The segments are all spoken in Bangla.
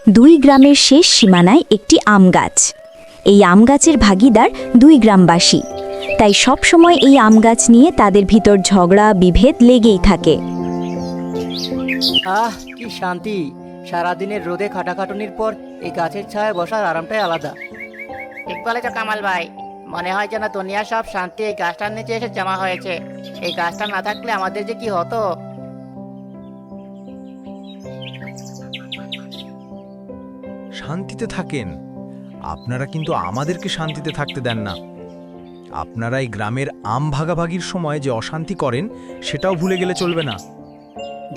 দুই গ্রামের শেষ সীমানায় একটি আম গাছ। এই আম গাছের ভাগিদার দুই গ্রামবাসী, তাই সব সময় এই আম গাছ নিয়ে তাদের ভিতর ঝগড়া বিভেদ লেগেই থাকে। আহ কি শান্তি! সারাদিনের রোদে খাটাখাটুনির পর এই গাছের ছায়ায় বসার আরামটাই আলাদা। ঠিক বলেছ কামাল ভাই, মনে হয় যেন দুনিয়ার সব শান্তি এই গাছটার নিচে এসে জমা হয়েছে। এই গাছটা না থাকলে আমাদের যে কি হতো। শান্তিতে থাকেন? আপনারা কিন্তু আমাদেরকে শান্তিতে থাকতে দেন না। আপনারা এই গ্রামের আম ভাগাভাগির সময় যে অশান্তি করেন সেটাও ভুলে গেলে চলবে না।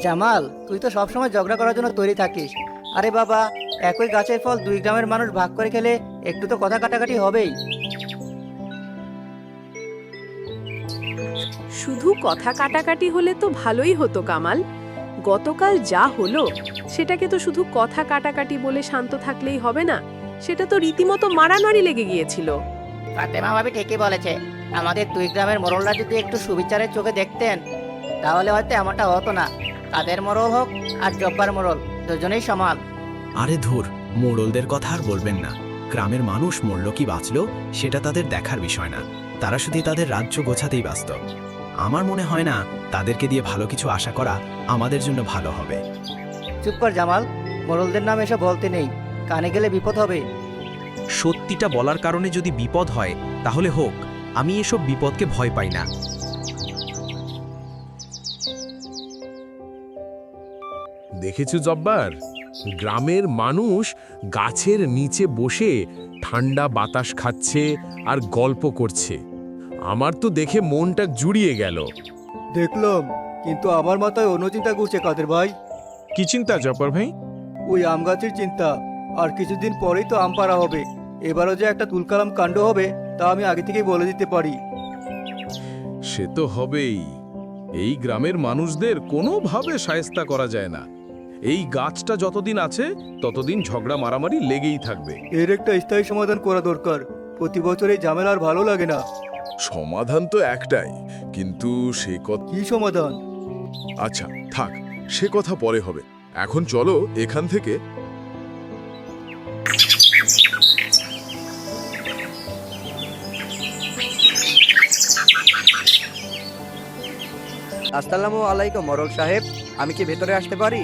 জামাল, তুই তো সবসময় ঝগড়া করার জন্য তৈরি থাকিস। আরে বাবা, একই গাছের ফল দুই গ্রামের মানুষ ভাগ করে খেলে একটু তো কথা কাটাকাটি হবেই। শুধু কথা কাটাকাটি হলে তো ভালোই হতো কামাল। গতকাল যা হলো সেটাকে তো শুধু কথা কাটাকাটি বলে শান্ত থাকলেই হবে না, সেটা তো রীতিমতো মারামারি লেগে গিয়েছিল। ফাতেমা ভাবি ঠিকই বলেছে, আমাদের দুই গ্রামের মোড়লরা যদি একটু সুবিচারের চোখে দেখতেন তাহলে হয়তো এমনটা হতো না। কাদের মোড়ল হোক আর জব্বার মোড়ল, দুজনেই সমান। আরে ধুর, মোড়লদের কথা আর বলবেন না। গ্রামের মানুষ মরল কি বাঁচল সেটা তাদের দেখার বিষয় না। তারা শুধু তাদের রাজ্য গোছাতেই ব্যস্ত। আমার মনে হয় না তাদেরকে দিয়ে ভালো কিছু আশা করা আমাদের জন্য ভালো হবে। চুপ কর জামাল, মোড়লদের নাম এসব বলতে নেই, কানে গেলে বিপদ হবে। সত্যিটা বলার কারণে যদি বিপদ হয় তাহলে হোক, আমি এসব বিপদকে ভয় পাই না। দেখেছো জব্বার, গ্রামের মানুষ গাছের নিচে বসে ঠান্ডা বাতাস খাচ্ছে আর গল্প করছে। আমার তো দেখে মনটা জুড়িয়ে গেল। দেখলাম, কিন্তু আমার মাথায় অন্য চিন্তা ঘুরছে কাদের ভাই। কি চিন্তা জব্বার ভাই? ওই আম গাছের চিন্তা। আর কিছুদিন পরেই তো আম পাড়া হবে। এবারও যে একটা তুলকালাম কাণ্ড হবে তা আমি আগে থেকেই বলে দিতে পারি। সে তো হবেই। এই গ্রামের মানুষদের কোনোভাবে শায়েস্তা করা যায় না। এই গাছটা যতদিন আছে ততদিন ঝগড়া মারামারি লেগেই থাকবে। এর একটা স্থায়ী সমাধান করা দরকার। প্রতি বছর এই ঝামেলা আর ভালো লাগে না। সমাধান তো একটাই, কিন্তু সে কথা। কি সমাধান? আচ্ছা থাক, সে কথা পরে হবে। এখন চলো এখান থেকে। আসসালামু আলাইকুম মোড়ল সাহেব, আমি কি ভেতরে আসতে পারি?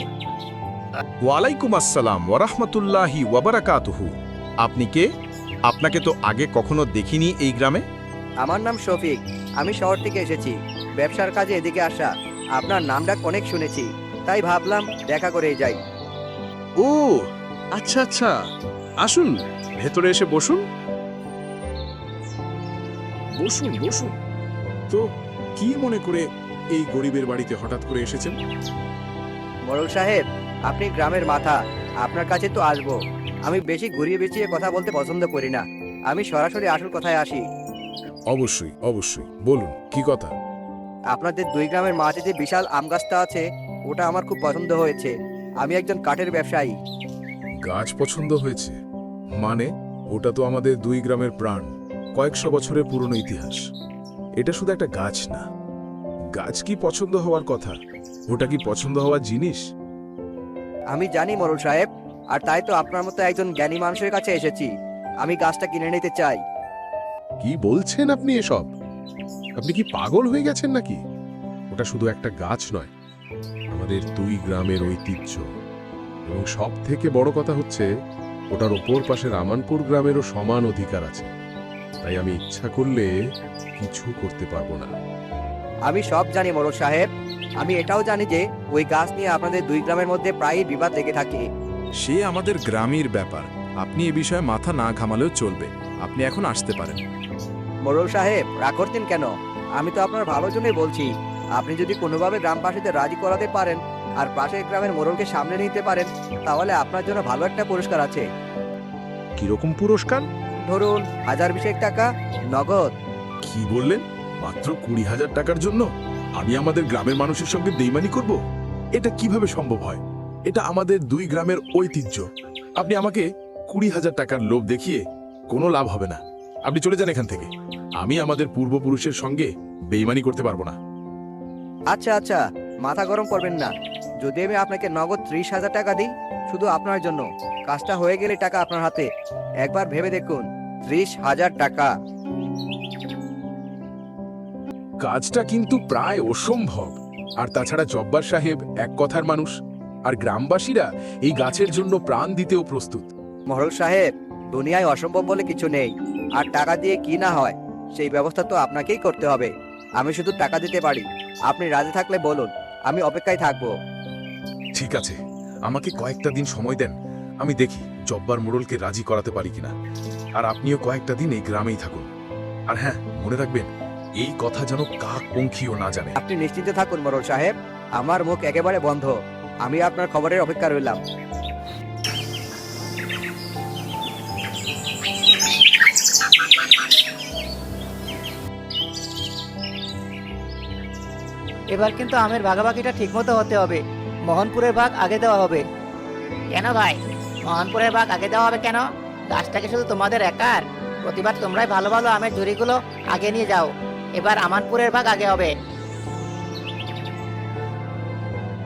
ওয়ালাইকুম আসসালাম ওয়ারাহমাতুল্লাহি ওয়াবারাকাতুহু। আপনি কে? আপনাকে তো আগে কখনো দেখিনি এই গ্রামে। আমার নাম শফিক, আমি শহর থেকে এসেছি ব্যবসার কাজে এদিকে আসা। আপনার নামটা অনেক শুনেছি, তাই ভাবলাম দেখা করে যাই। ও আচ্ছা আচ্ছা, আসুন ভেতরে এসে বসুন। বসুন বসুন। তো কি মনে করে এই গরিবের বাড়িতে হঠাৎ করে এসেছেন? মোড়ল সাহেব, আপনি গ্রামের মাথা, আপনার কাছে তো আসবো। আমি বেশি ঘুরিয়ে পেঁচিয়ে কথা বলতে পছন্দ করি না, আমি সরাসরি আসল কথায় আসি। অবশ্যই অবশ্যই, বলুন কি কথা। আপনাদের দুই গ্রামের মাঝে যে বিশাল আম গাছটা আছে ওটা আমার খুব পছন্দ হয়েছে। আমি একজন কাঠের ব্যবসায়ী। গাছ পছন্দ হয়েছে মানে? ওটা তো আমাদের দুই গ্রামের প্রাণ, কয়েকশো বছরের পুরনো ইতিহাস। এটা শুধু একটা গাছ না। গাছ কি পছন্দ হওয়ার কথা? ওটা কি পছন্দ হওয়ার জিনিস? আমি জানি মোড়ল সাহেব, আর তাই তো আপনার মতো একজন জ্ঞানী মানুষের কাছে এসেছি। আমি গাছটা কিনে নিতে চাই। কি বলছেন আপনি এসব? আপনি কি পাগল হয়ে গেছেন নাকি? ওটা শুধু একটা গাছ নয়, আমাদের দুই গ্রামের ঐতিহ্য। এবং সব থেকে বড় কথা হচ্ছে, ওটার ওপর পাশে রামানপুর গ্রামেরও সমান অধিকার আছে। তাই আমি ইচ্ছা করলে কিছু করতে পারবো না। আমি সব জানি মোড়ল সাহেব, আমি এটাও জানি যে ওই গাছ নিয়ে আপনাদের দুই গ্রামের মধ্যে প্রায়ই বিবাদ লেগে থাকে। সে আমাদের গ্রামের ব্যাপার, আপনি এ বিষয়ে মাথা না ঘামালেও চলবে। আপনি এখন আসতে পারেন। মোড়ল সাহেব, রাগ করতেন কেন? আমি তো আপনার ভালোর জন্যই বলছি। আপনি যদি কোনোভাবে গ্রামবাসীদের রাজি করাতে পারেন আর পাশের গ্রামের মোড়লকে সামনে নিতে পারেন, তাহলে আপনার জন্য ভালো একটা পুরস্কার আছে। কিরকম পুরস্কার? ধরুন 1020 টাকা নগদ। কি বললেন? মাত্র 20,000 টাকার জন্য আমি আমাদের গ্রামের মানুষের সঙ্গে বেইমানি করব? এটা কিভাবে সম্ভব হয়? এটা আমাদের দুই গ্রামের ঐতিহ্য। আপনি আমাকে 20,000 টাকার লোভ দেখিয়ে কোনো লাভ হবে না। আপনি চলে যান এখান থেকে। আমি আমাদের পূর্বপুরুষের সঙ্গে বেইমানি করতে পারবো না। আচ্ছা আচ্ছা, মাথা গরম করবেন না। যদি আমি আপনাকে নগদ 30,000 টাকা দিই, শুধু আপনার জন্য। কাজটা হয়ে গেলে টাকা আপনার হাতে। একবার ভেবে দেখুন, 30,000 টাকা। কাজটা কিন্তু প্রায় অসম্ভব। আর তাছাড়া জব্বার সাহেব এক কথার মানুষ, আর গ্রামবাসীরা এই গাছের জন্য প্রাণ দিতেও প্রস্তুত। মহল সাহেব, দুনিয়ায় অসম্ভব বলে কিছু নেই। আর টাকা দিয়ে কি না হয় সেই ব্যবস্থা তো আপনাকেই করতে হবে। আমি শুধু টাকা দিতে পারি। আপনি রাজি থাকলে বলুন, আমি অপেক্ষায় থাকবো। ঠিক আছে, আমাকে কয়েকটা দিন সময় দেন, আমি দেখি জব্বার মোড়লকে রাজি করাতে পারি কিনা। আর আপনিও কয়েকটা দিন এই গ্রামেই থাকুন। আর হ্যাঁ, মনে রাখবেন, এই কথা যেন কাক পঙ্খিও না জানে। আপনি নিশ্চিন্তে থাকুন মোড়ল সাহেব, আমার মুখ একেবারে বন্ধ। আমি আপনার খবরের অপেক্ষা রইলাম। এবার কিন্তু আমের ভাগাভাগিটা ঠিকমতো হতে হবে। মোহনপুরের ভাগ আগে দেওয়া হবে। কেন ভাই, মোহনপুরের ভাগ আগে দেওয়া হবে কেন? গাছটাকে শুধু তোমাদের একার? প্রতিবার তোমরাই ভালো ভালো আমের ঝুড়িগুলো আগে নিয়ে যাও। এবার আমানপুরের ভাগ আগে হবে।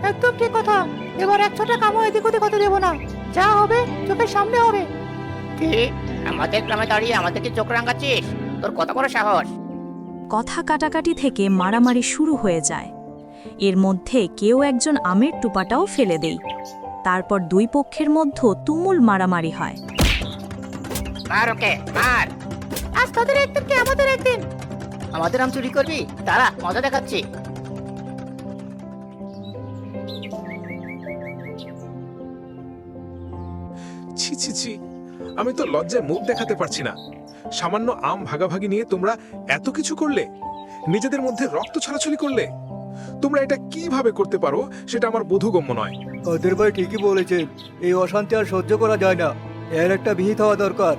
একদম ঠিক কথা। এবার 100 টাকাও এদিক ওদিক হতে দেবো না। যা হবে চোখের সামনে হবে। কি, আমাদের গ্রামে দাঁড়িয়ে আমাদেরকে চোখ রাঙাচ্ছিস? তোর কত বড় সাহস! কথা কাটাকাটি থেকে মারামারি শুরু হয়ে যায়। এর মধ্যে কেউ একজন আমের টুপাটাও ফেলে দেয়। তারপর দুই পক্ষের মধ্যে তুমুল মারামারি হয়। মার ওকে, মার! আজ তাদের একদিন কি আমাদের একদিন। আমাদের আম চুরি করবি? দাঁড়া, মজা দেখাচ্ছি। ছি ছি ছি, আমি তো লজ্জায় মুখ দেখাতে পারছি না। সামান্য আম ভাগাভাগি নিয়ে তোমরা এত কিছু করলে, নিজেদের মধ্যে রক্ত ছড়াছড়ি করলে। তোমরা এটা কিভাবে করতে পারো সেটা আমার বোধগম্য নয়। কাদের ভাই ঠিকই বলেছেন, এই অশান্তি আর সহ্য করা যায় না। এর একটা বিহিত হওয়া দরকার।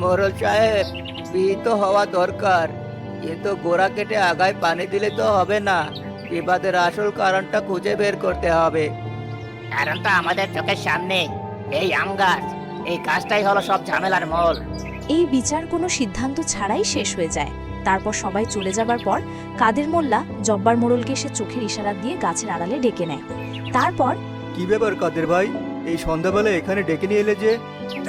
মোরল সাহেব, বিহিত হওয়া দরকার, কিন্তু গোড়া কেটে আগায় পানি দিলে তো হবে না। বিবাদের আসল কারণটা খুঁজে বের করতে হবে। কারণটা আমাদের চোখের সামনে, এই আম গাছ। এই গাছটাই হলো সব ঝামেলার মূল। এই বিচার কোনো সিদ্ধান্ত ছাড়াই শেষ হয়ে যায়। তারপর সবাই চলে যাবার পর কাদের মোল্লা জব্বার মোড়লকে সে চোখের ইশারা দিয়ে গাছের আড়ালে ডেকে নেয়। তারপর, কি ব্যাপার কাদের ভাই, এই সন্ধ্যাবেলা এখানে ডেকে নিয়ে এলে যে?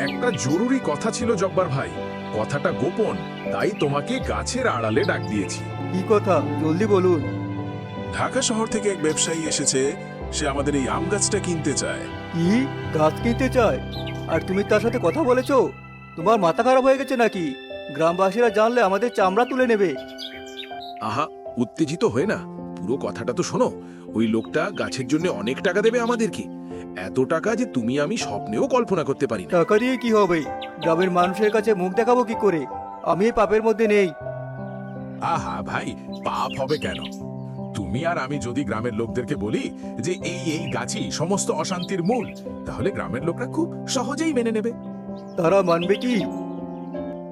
একটা জরুরি কথা ছিল জব্বার ভাই, কথাটা গোপন, তাই তোমাকে গাছের আড়ালে ডাক দিয়েছি। কি কথা, জলদি বলুন। ঢাকা শহর থেকে এক ব্যবসায়ী এসেছে, সে আমাদের এই আম গাছটা কিনতে চায়। কি, গাছ কিনতে চায়? আর তুমি তার সাথে কথা বলেছো? তোমার মাথা খারাপ হয়ে গেছে নাকি? গ্রামবাসীরা জানলে আমাদের চামড়া তুলে নেবে। আহা, উত্তেজিত হয়ে না, পুরো কথাটা তো শোনো। ওই লোকটা গাছের জন্য অনেক টাকা দেবে আমাদেরকে, এত টাকা যে তুমি আমি স্বপ্নেও কল্পনা করতে পারি না। টাকা দিয়ে কি হবে? গ্রামের মানুষের কাছে মুখ দেখাবো কি করে? আমি এই পাপের মধ্যে নেই। আহা ভাই, পাপ হবে কেন? তুমি আর আমি যদি গ্রামের লোকদেরকে বলি যে এই গাছই সমস্ত অশান্তির মূল, তাহলে গ্রামের লোকরা খুব সহজেই মেনে নেবে। তারা মানবে কি?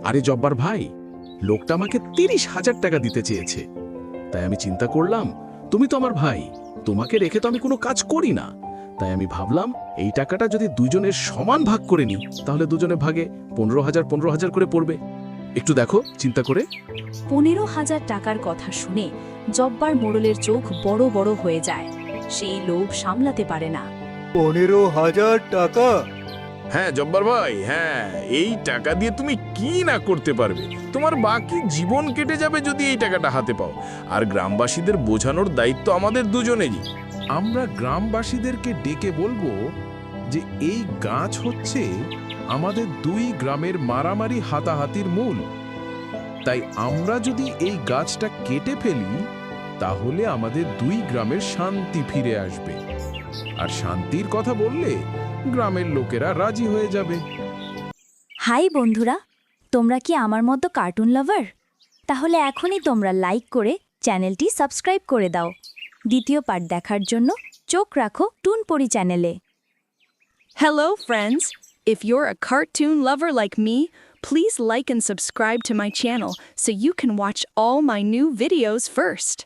আরে জব্বার ভাই, লোকটা আমাকে 30,000 টাকা দিতে চেয়েছে। তাই আমি চিন্তা করলাম, তুমি তো আমার ভাই, তোমাকে রেখে তো আমি কোনো কাজ করি না। তাই আমি ভাবলাম, এই টাকাটা যদি দুজনের সমান ভাগ করে নিই, তাহলে দুজনে ভাগে 15,000 করে পড়বে। একটু দেখো চিন্তা করে। 15,000 টাকার কথা শুনে জব্বার মোড়লের চোখ বড় বড় হয়ে যায়। সেই লোভ সামলাতে পারে না। 15,000 টাকা? হ্যাঁ জব্বার ভাই, হ্যাঁ, এই টাকা দিয়ে তুমি কি না করতে পারবে। তোমার বাকি জীবন কেটে যাবে যদি এই টাকাটা হাতে পাও। আর গ্রামবাসীদের বোঝানোর দায়িত্ব আমাদের দুজনেরই। আমরা গ্রামবাসীদেরকে ডেকে বলবো যে এই গাছ হচ্ছে আমাদের দুই গ্রামের মারামারি হাতাহাতির মূল। তাই আমরা যদি এই গাছটা কেটে ফেলি, তাহলে আমাদের দুই গ্রামের শান্তি ফিরে আসবে। আর শান্তির কথা বললে গ্রামের লোকেরা রাজি হয়ে যাবে। হাই বন্ধুরা, তোমরা কি আমার মতো কার্টুন লাভার? তাহলে এখনই তোমরা লাইক করে চ্যানেলটি সাবস্ক্রাইব করে দাও। দ্বিতীয় পার্ট দেখার জন্য চোখ রাখো টুনপরি চ্যানেলে। Hello, friends. If you're a cartoon lover like me, please like and subscribe to my channel so you can watch all my new videos first.